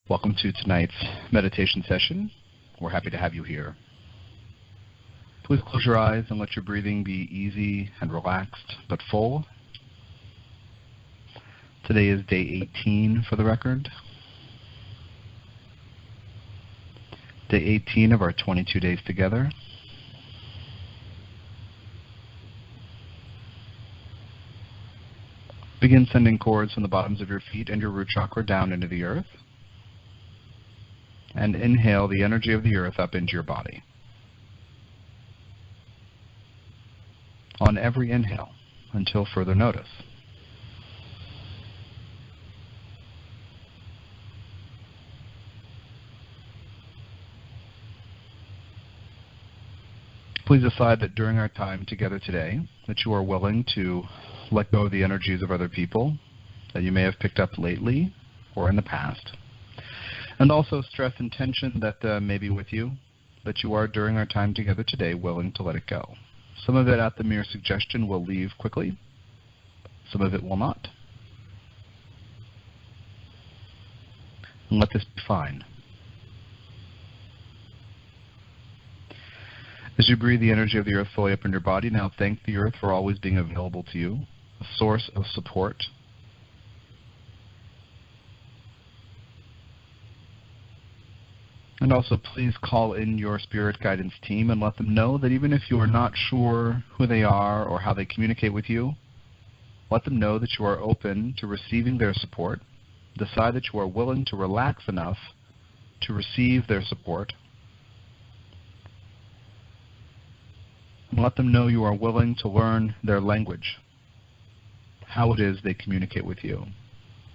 Welcome to tonight's meditation session. We're happy to have you here. Please close your eyes and let your breathing be easy and relaxed but full. Today is day 18 for the record. Day 18 of our 22 days together. Begin sending cords from the bottoms of your feet and your root chakra down into the earth. And inhale the energy of the earth up into your body. On every inhale, until further notice. Please decide that during our time together today, that you are willing to let go of the energies of other people that you may have picked up lately or in the past. And also stress and tension that may be with you, that you are, during our time together today, willing to let it go. Some of it, at the mere suggestion, will leave quickly. Some of it will not. And let this be fine. As you breathe the energy of the earth fully up in your body, now thank the earth for always being available to you, a source of support. And also please call in your spirit guidance team and let them know that even if you are not sure who they are or how they communicate with you, let them know that you are open to receiving their support. Decide that you are willing to relax enough to receive their support. And let them know you are willing to learn their language, how it is they communicate with you,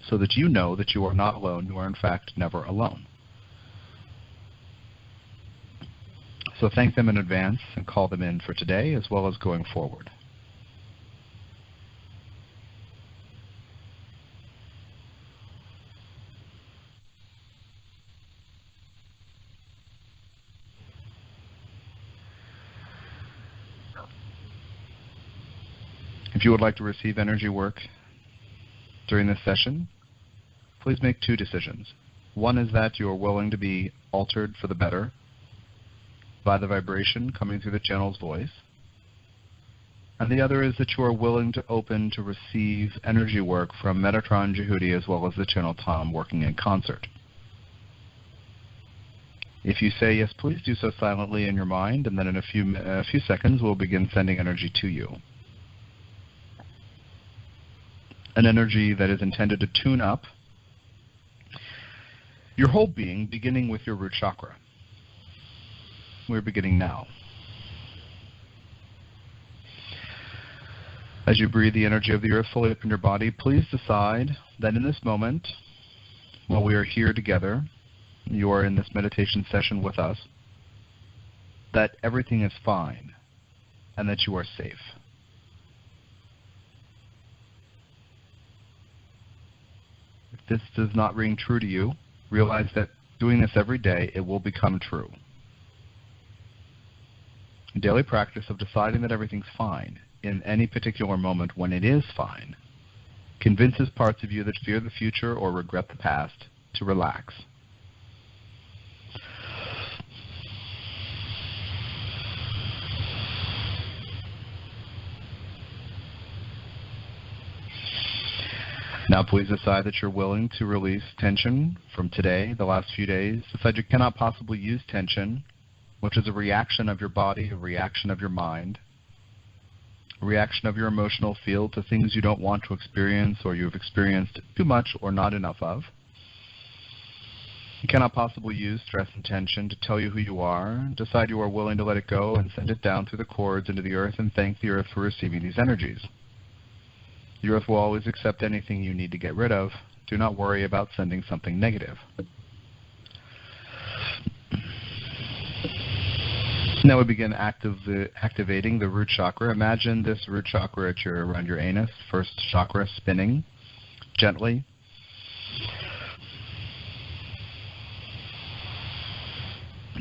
so that you know that you are not alone. You are, in fact, never alone. So thank them in advance and call them in for today as well as going forward. If you would like to receive energy work during this session, please make two decisions. One is that you are willing to be altered for the better by the vibration coming through the channel's voice. And the other is that you are willing to open to receive energy work from Metatron Djehuty as well as the channel Tom working in concert. If you say yes, please do so silently in your mind, and then in a few seconds we'll begin sending energy to you. An energy that is intended to tune up your whole being, beginning with your root chakra. We're beginning now. As you breathe the energy of the earth fully up in your body, please decide that in this moment, while we are here together, you are in this meditation session with us, that everything is fine and that you are safe. If this does not ring true to you, realize that doing this every day, it will become true. A daily practice of deciding that everything's fine in any particular moment when it is fine convinces parts of you that fear the future or regret the past to relax. Now please decide that you're willing to release tension from today, the last few days. Decide you cannot possibly use tension, which is a reaction of your body, a reaction of your mind, a reaction of your emotional field to things you don't want to experience or you've experienced too much or not enough of. You cannot possibly use stress and tension to tell you who you are. Decide you are willing to let it go and send it down through the cords into the earth and thank the earth for receiving these energies. The earth will always accept anything you need to get rid of. Do not worry about sending something negative. Now we begin activating the root chakra. Imagine this root chakra around your anus, first chakra spinning gently.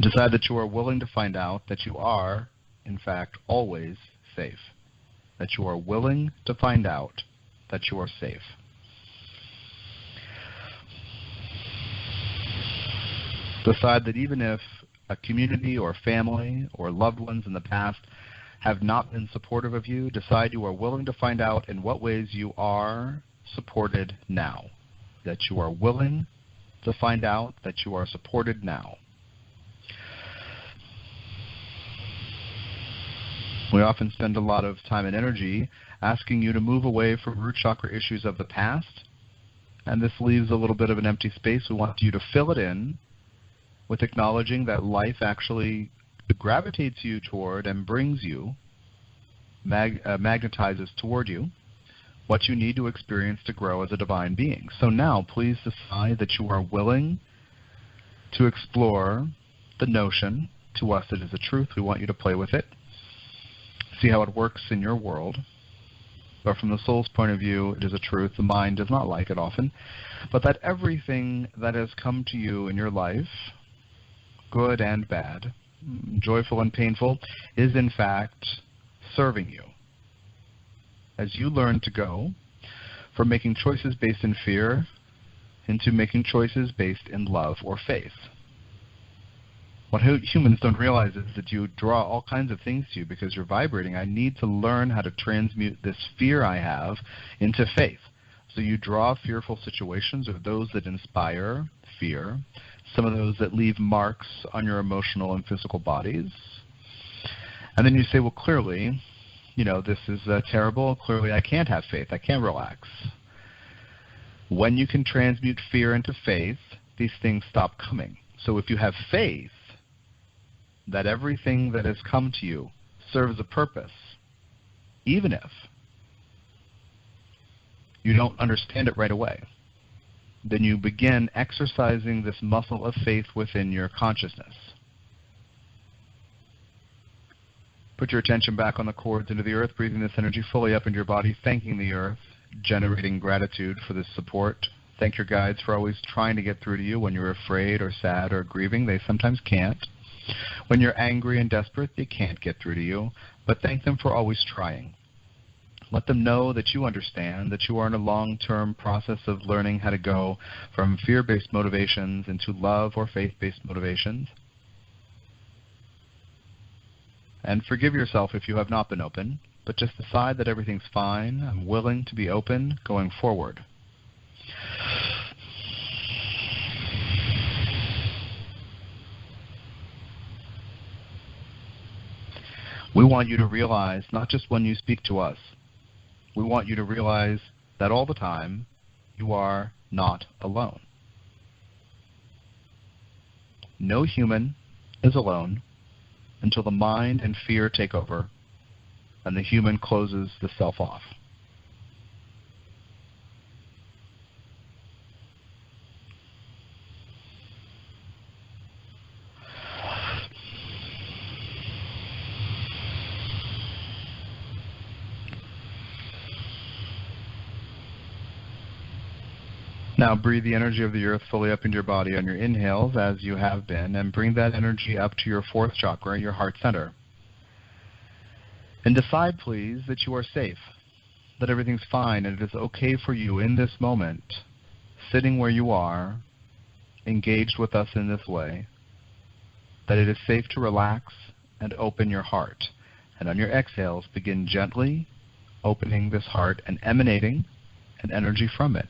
Decide that you are willing to find out that you are, in fact, always safe. That you are willing to find out that you are safe. Decide that even if a community or family or loved ones in the past have not been supportive of you, decide you are willing to find out in what ways you are supported now. That you are willing to find out that you are supported now. We often spend a lot of time and energy asking you to move away from root chakra issues of the past, and this leaves a little bit of an empty space. We want you to fill it in with acknowledging that life actually gravitates you toward and brings you, magnetizes toward you, what you need to experience to grow as a divine being. So now, please decide that you are willing to explore the notion. To us, it is a truth. We want you to play with it, see how it works in your world. But from the soul's point of view, it is a truth. The mind does not like it often. But that everything that has come to you in your life, good and bad, joyful and painful, is in fact serving you. As you learn to go from making choices based in fear into making choices based in love or faith. What humans don't realize is that you draw all kinds of things to you because you're vibrating. I need to learn how to transmute this fear I have into faith. So you draw fearful situations, or those that inspire fear, some of those that leave marks on your emotional and physical bodies. And then you say, well, clearly, this is terrible. Clearly, I can't have faith. I can't relax. When you can transmute fear into faith, these things stop coming. So if you have faith that everything that has come to you serves a purpose, even if you don't understand it right away, then you begin exercising this muscle of faith within your consciousness. Put your attention back on the cords into the earth, breathing this energy fully up into your body, thanking the earth, generating gratitude for this support. Thank your guides for always trying to get through to you when you're afraid or sad or grieving. They sometimes can't. When you're angry and desperate, they can't get through to you, but thank them for always trying. Let them know that you understand, that you are in a long-term process of learning how to go from fear-based motivations into love or faith-based motivations. And forgive yourself if you have not been open, but just decide that everything's fine. I'm willing to be open going forward. We want you to realize, not just when you speak to us, we want you to realize that all the time you are not alone. No human is alone until the mind and fear take over and the human closes the self off. Now breathe the energy of the earth fully up into your body on your inhales as you have been, and bring that energy up to your fourth chakra, your heart center. And decide, please, that you are safe, that everything's fine, and it is okay for you in this moment, sitting where you are, engaged with us in this way, that it is safe to relax and open your heart. And on your exhales, begin gently opening this heart and emanating an energy from it.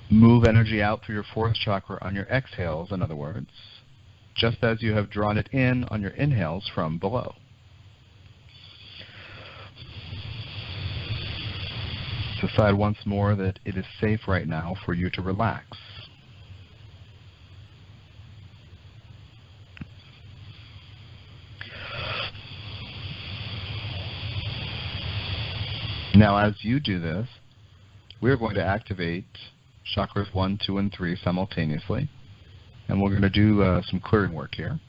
Move energy out through your fourth chakra on your exhales, in other words, just as you have drawn it in on your inhales from below. Decide once more that it is safe right now for you to relax. Now, as you do this, we're going to activate chakras 1, 2, and 3 simultaneously. And we're going to do some clearing work here.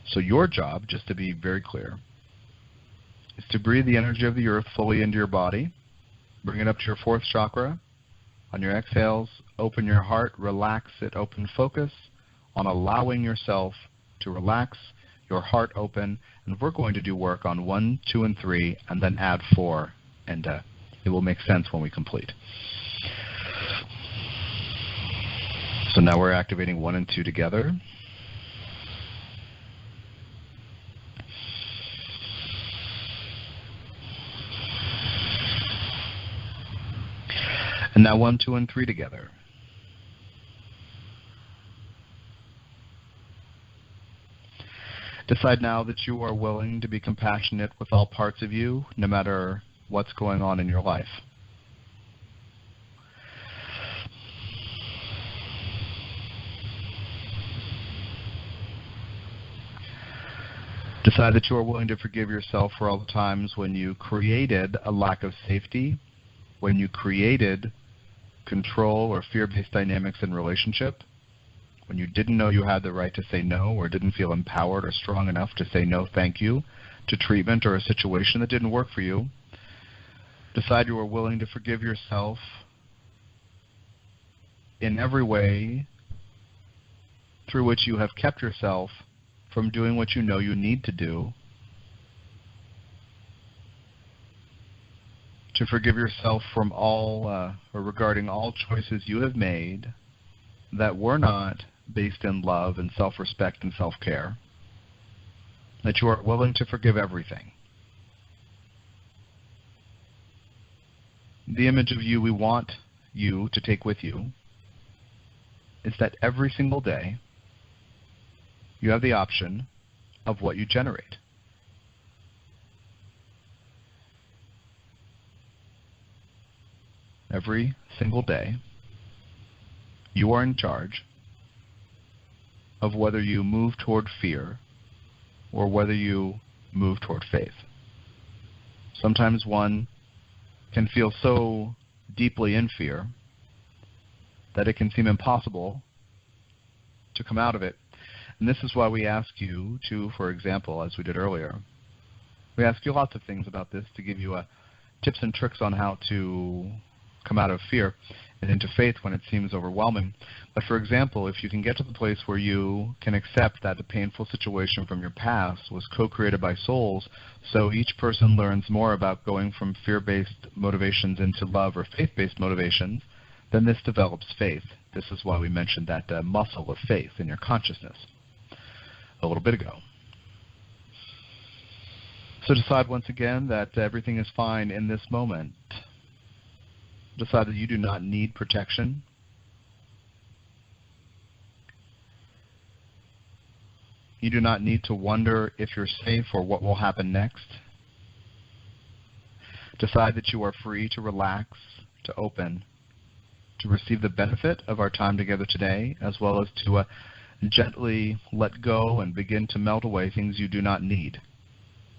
So your job, just to be very clear, is to breathe the energy of the earth fully into your body. Bring it up to your fourth chakra. On your exhales, open your heart, relax it, open focus on allowing yourself to relax your heart open. And we're going to do work on 1, 2, and 3, and then add 4, and it will make sense when we complete. So now we're activating 1 and 2 together. And now 1, 2, and 3 together. Decide now that you are willing to be compassionate with all parts of you, no matter what's going on in your life. Decide that you are willing to forgive yourself for all the times when you created a lack of safety, when you created control or fear-based dynamics in relationship, when you didn't know you had the right to say no or didn't feel empowered or strong enough to say no thank you to treatment or a situation that didn't work for you. Decide you are willing to forgive yourself in every way through which you have kept yourself from doing what you know you need to do. To forgive yourself from all, or regarding all choices you have made that were not based in love and self-respect and self-care. That you are willing to forgive everything. The image of you we want you to take with you is that every single day you have the option of what you generate. Every single day, you are in charge of whether you move toward fear or whether you move toward faith. Sometimes one can feel so deeply in fear that it can seem impossible to come out of it. And this is why we ask you to, for example, as we did earlier, we ask you lots of things about this to give you tips and tricks on how to come out of fear and into faith when it seems overwhelming. But for example, if you can get to the place where you can accept that the painful situation from your past was co-created by souls, so each person learns more about going from fear-based motivations into love or faith-based motivations, then this develops faith. This is why we mentioned that muscle of faith in your consciousness a little bit ago. So decide once again that everything is fine in this moment. Decide that you do not need protection. You do not need to wonder if you're safe or what will happen next. Decide that you are free to relax, to open, to receive the benefit of our time together today, as well as to gently let go and begin to melt away things you do not need.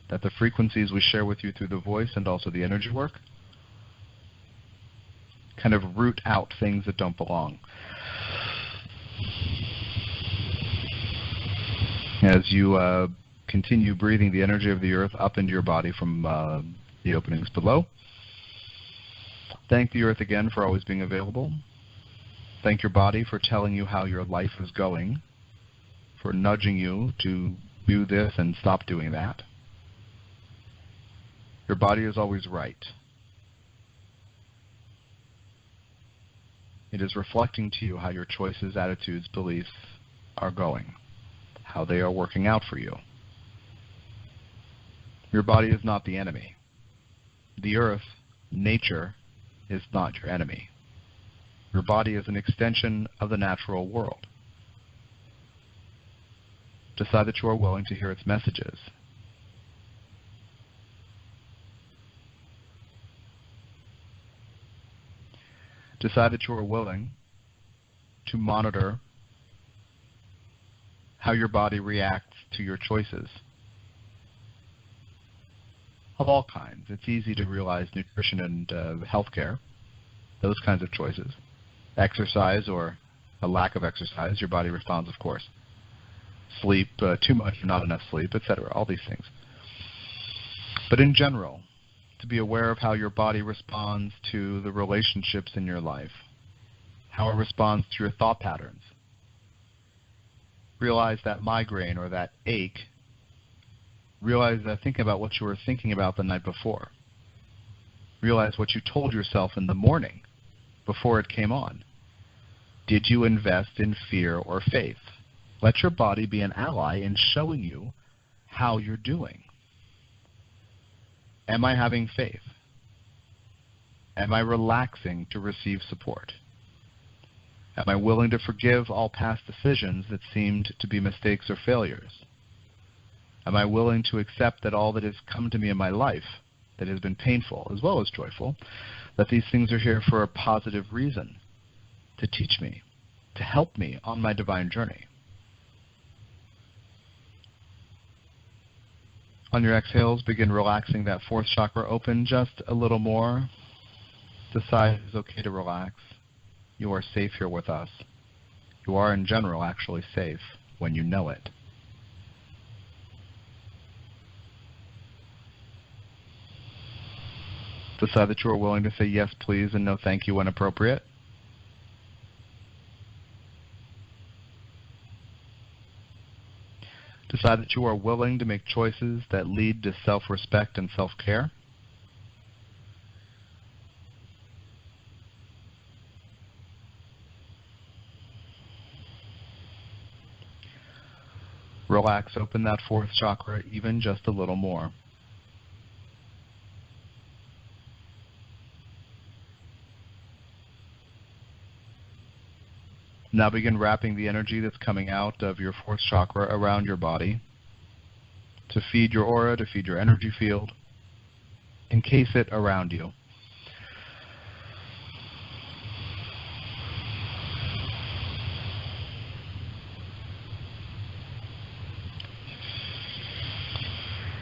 That the frequencies we share with you through the voice and also the energy work kind of root out things that don't belong. As you continue breathing the energy of the earth up into your body from the openings below, thank the earth again for always being available. Thank your body for telling you how your life is going, for nudging you to do this and stop doing that. Your body is always right. It is reflecting to you how your choices, attitudes, beliefs are going, how they are working out for you. Your body is not the enemy. The earth, nature, is not your enemy. Your body is an extension of the natural world. Decide that you are willing to hear its messages. Decide that you are willing to monitor how your body reacts to your choices of all kinds. It's easy to realize nutrition and healthcare, those kinds of choices. Exercise or a lack of exercise, your body responds, of course. Sleep, too much or not enough sleep, etc., all these things. But in general, to be aware of how your body responds to the relationships in your life, how it responds to your thought patterns. Realize that migraine or that ache. Realize that thinking about what you were thinking about the night before. Realize what you told yourself in the morning before it came on. Did you invest in fear or faith? Let your body be an ally in showing you how you're doing. Am I having faith? Am I relaxing to receive support? Am I willing to forgive all past decisions that seemed to be mistakes or failures? Am I willing to accept that all that has come to me in my life that has been painful as well as joyful, that these things are here for a positive reason, to teach me, to help me on my divine journey? On your exhales, begin relaxing that fourth chakra open just a little more. Decide it's okay to relax. You are safe here with us. You are, in general, actually safe when you know it. Decide that you are willing to say yes, please, and no thank you when appropriate. Decide that you are willing to make choices that lead to self-respect and self-care. Relax, open that fourth chakra even just a little more. Now begin wrapping the energy that's coming out of your fourth chakra around your body to feed your aura, to feed your energy field. Encase it around you.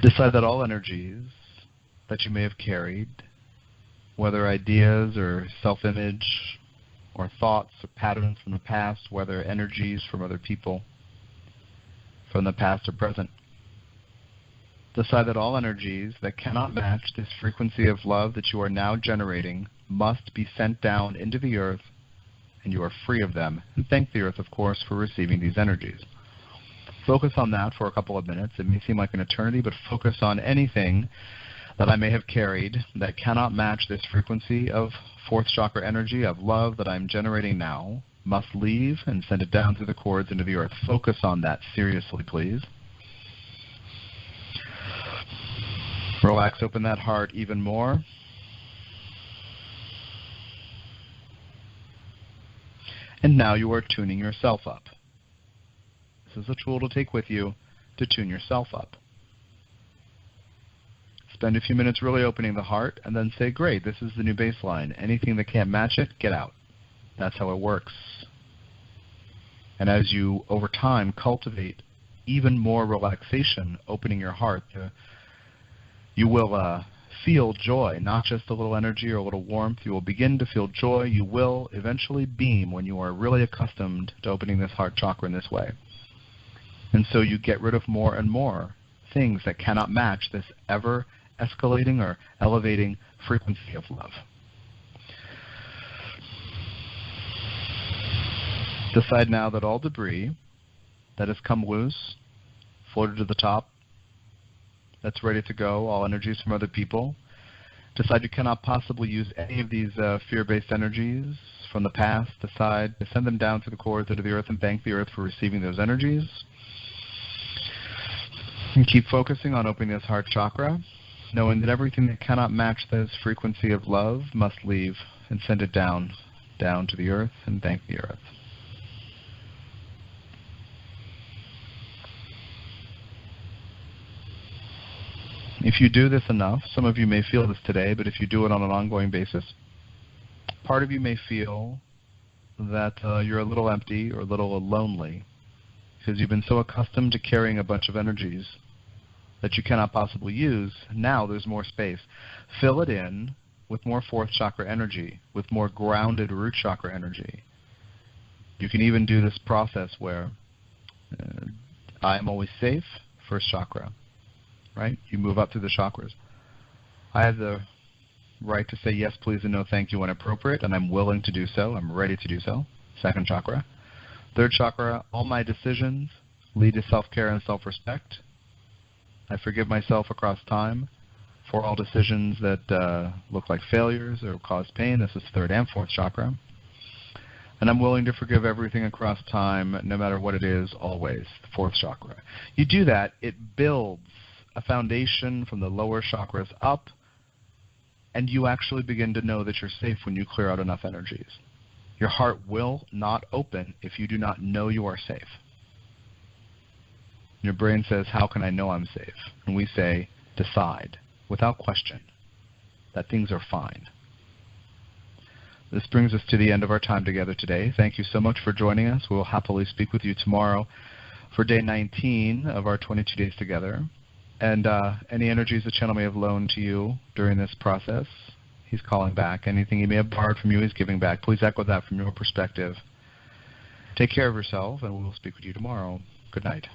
Decide that all energies that you may have carried, whether ideas or self-image or thoughts or patterns from the past, whether energies from other people from the past or present, decide that all energies that cannot match this frequency of love that you are now generating must be sent down into the earth, and you are free of them. And thank the earth, of course, for receiving these energies. Focus on that for a couple of minutes. It may seem like an eternity, but focus on anything that I may have carried that cannot match this frequency of fourth chakra energy, of love that I'm generating now, must leave and send it down through the cords into the earth. Focus on that seriously, please. Relax, open that heart even more. And now you are tuning yourself up. This is a tool to take with you to tune yourself up. Spend a few minutes really opening the heart and then say, great, this is the new baseline. Anything that can't match it, get out. That's how it works. And as you, over time, cultivate even more relaxation, opening your heart, you will feel joy, not just a little energy or a little warmth. You will begin to feel joy. You will eventually beam when you are really accustomed to opening this heart chakra in this way. And so you get rid of more and more things that cannot match this ever escalating or elevating frequency of love. Decide now that all debris that has come loose, floated to the top, that's ready to go, all energies from other people. Decide you cannot possibly use any of these fear-based energies from the past. Decide to send them down through the cords into the earth and thank the earth for receiving those energies. And keep focusing on opening this heart chakra, knowing that everything that cannot match this frequency of love must leave and send it down to the earth and thank the earth. If you do this enough, some of you may feel this today, but if you do it on an ongoing basis, part of you may feel that you're a little empty or a little lonely because you've been so accustomed to carrying a bunch of energies that you cannot possibly use. Now there's more space. Fill it in with more fourth chakra energy, with more grounded root chakra energy. You can even do this process where I am always safe, first chakra, right? You move up through the chakras. I have the right to say yes, please, and no, thank you when appropriate, and I'm willing to do so. I'm ready to do so. Second chakra. Third chakra, all my decisions lead to self-care and self-respect. I forgive myself across time for all decisions that look like failures or cause pain. This is third and fourth chakra. And I'm willing to forgive everything across time, no matter what it is, always. The fourth chakra. You do that, it builds a foundation from the lower chakras up, and you actually begin to know that you're safe when you clear out enough energies. Your heart will not open if you do not know you are safe. Your brain says, how can I know I'm safe? And we say, decide, without question, that things are fine. This brings us to the end of our time together today. Thank you so much for joining us. We will happily speak with you tomorrow for day 19 of our 22 days together. And any energies the channel may have loaned to you during this process, he's calling back. Anything he may have borrowed from you, he's giving back. Please echo that from your perspective. Take care of yourself, and we will speak with you tomorrow. Good night.